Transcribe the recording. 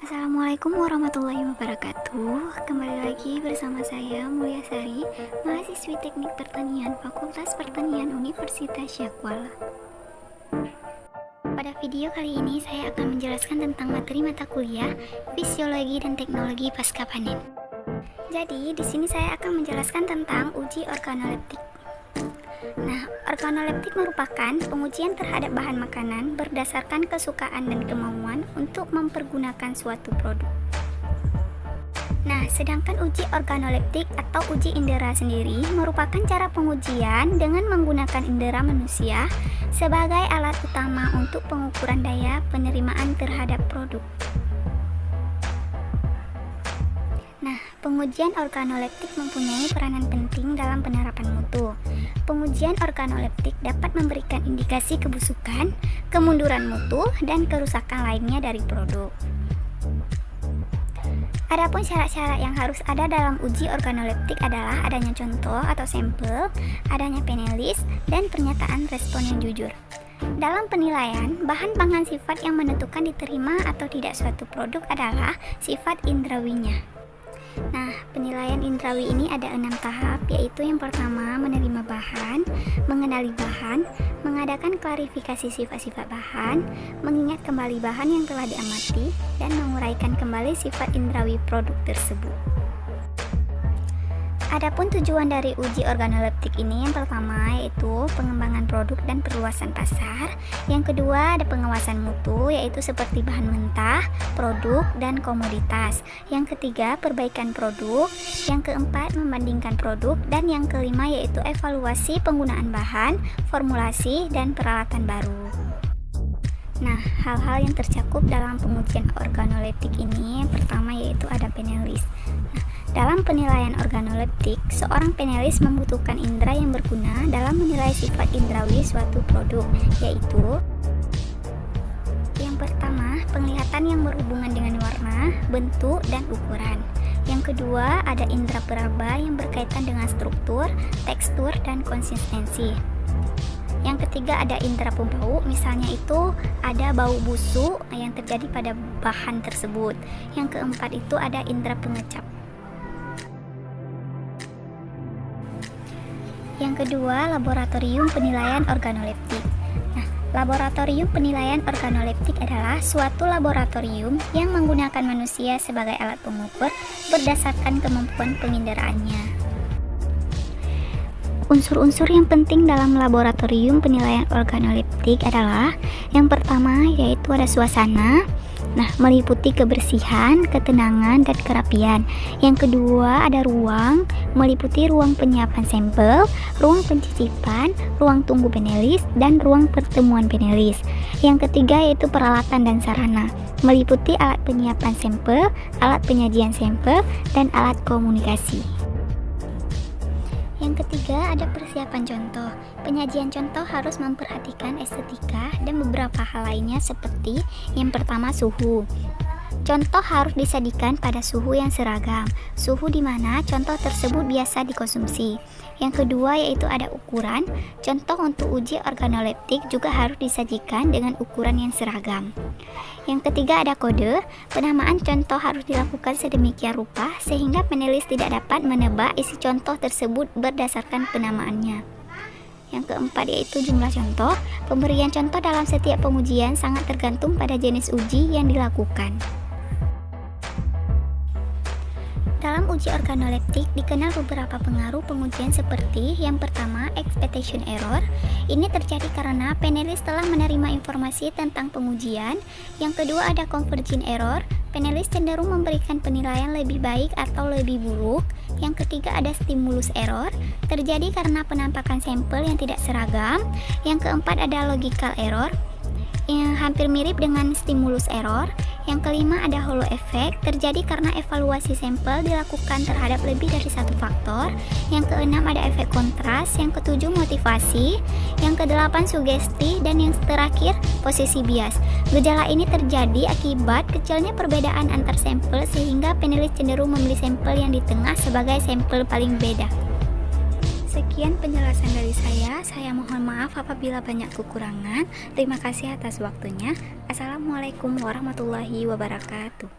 Assalamualaikum warahmatullahi wabarakatuh. Kembali lagi bersama saya Mulia Sari, mahasiswi Teknik Pertanian Fakultas Pertanian Universitas Syakwala. Pada video kali ini saya akan menjelaskan tentang materi mata kuliah Fisiologi dan Teknologi Pasca Panen. Jadi, di sini saya akan menjelaskan tentang uji organoleptik. Nah, organoleptik merupakan pengujian terhadap bahan makanan berdasarkan kesukaan dan kemauan untuk mempergunakan suatu produk. Nah, sedangkan uji organoleptik atau uji indera sendiri merupakan cara pengujian dengan menggunakan indera manusia sebagai alat utama untuk pengukuran daya penerimaan terhadap produk. Nah, pengujian organoleptik mempunyai peranan penting dalam penerapan mutu. Pengujian organoleptik dapat memberikan indikasi kebusukan, kemunduran mutu, dan kerusakan lainnya dari produk. Adapun syarat-syarat yang harus ada dalam uji organoleptik adalah adanya contoh atau sampel, adanya penelis, dan pernyataan respon yang jujur. Dalam penilaian, bahan pangan sifat yang menentukan diterima atau tidak suatu produk adalah sifat indrawinya. Nah, penilaian indrawi ini ada 6 tahap, yaitu yang pertama menerima bahan, mengenali bahan, mengadakan klarifikasi sifat-sifat bahan, mengingat kembali bahan yang telah diamati, dan menguraikan kembali sifat indrawi produk tersebut. Adapun tujuan dari uji organoleptik ini yang pertama yaitu pengembangan produk dan perluasan pasar. Yang kedua ada pengawasan mutu yaitu seperti bahan mentah, produk, dan komoditas. Yang ketiga perbaikan produk. Yang keempat membandingkan produk. Dan yang kelima yaitu evaluasi penggunaan bahan, formulasi, dan peralatan baru. Nah, hal-hal yang tercakup dalam pengujian organoleptik ini yang pertama yaitu ada penelis. Nah, dalam penilaian organoleptik, seorang penelis membutuhkan indera yang berguna dalam menilai sifat indrawi suatu produk, yaitu yang pertama, penglihatan yang berhubungan dengan warna, bentuk, dan ukuran. Yang kedua, ada indera peraba yang berkaitan dengan struktur, tekstur, dan konsistensi. Yang ketiga ada indera pembau, misalnya itu ada bau busuk yang terjadi pada bahan tersebut. Yang keempat itu ada indera pengecap. Yang kedua, laboratorium penilaian organoleptik. Nah, laboratorium penilaian organoleptik adalah suatu laboratorium yang menggunakan manusia sebagai alat pengukur berdasarkan kemampuan penginderaannya. Unsur-unsur yang penting dalam laboratorium penilaian organoleptik adalah yang pertama yaitu ada suasana. Nah, meliputi kebersihan, ketenangan, dan kerapian. Yang kedua ada ruang, meliputi ruang penyiapan sampel, ruang pencicipan, ruang tunggu penelis, dan ruang pertemuan penelis. Yang ketiga yaitu peralatan dan sarana, meliputi alat penyiapan sampel, alat penyajian sampel, dan alat komunikasi. Yang ketiga ada persiapan contoh. Penyajian contoh harus memperhatikan estetika dan beberapa hal lainnya seperti yang pertama suhu. Contoh harus disajikan pada suhu yang seragam, suhu di mana contoh tersebut biasa dikonsumsi. Yang kedua yaitu ada ukuran. Contoh untuk uji organoleptik juga harus disajikan dengan ukuran yang seragam. Yang ketiga ada kode. Penamaan contoh harus dilakukan sedemikian rupa sehingga penulis tidak dapat menebak isi contoh tersebut berdasarkan penamaannya. Yang keempat yaitu jumlah contoh. Pemberian contoh dalam setiap pengujian sangat tergantung pada jenis uji yang dilakukan. Dalam uji organoleptik dikenal beberapa pengaruh pengujian seperti yang pertama expectation error. Ini terjadi karena penelis telah menerima informasi tentang pengujian. Yang kedua ada convergence error. Penelis cenderung memberikan penilaian lebih baik atau lebih buruk. Yang ketiga ada stimulus error. Terjadi karena penampakan sampel yang tidak seragam. Yang keempat ada logical error yang hampir mirip dengan stimulus error. Yang kelima ada halo effect, terjadi karena evaluasi sampel dilakukan terhadap lebih dari satu faktor. Yang keenam ada efek kontras. Yang ketujuh motivasi. Yang kedelapan sugesti. Dan yang terakhir posisi bias. Gejala ini terjadi akibat kecilnya perbedaan antar sampel sehingga penulis cenderung memilih sampel yang di tengah sebagai sampel paling beda. Sekian penjelasan dari saya mohon maaf apabila banyak kekurangan. Terima kasih atas waktunya. Assalamualaikum warahmatullahi wabarakatuh.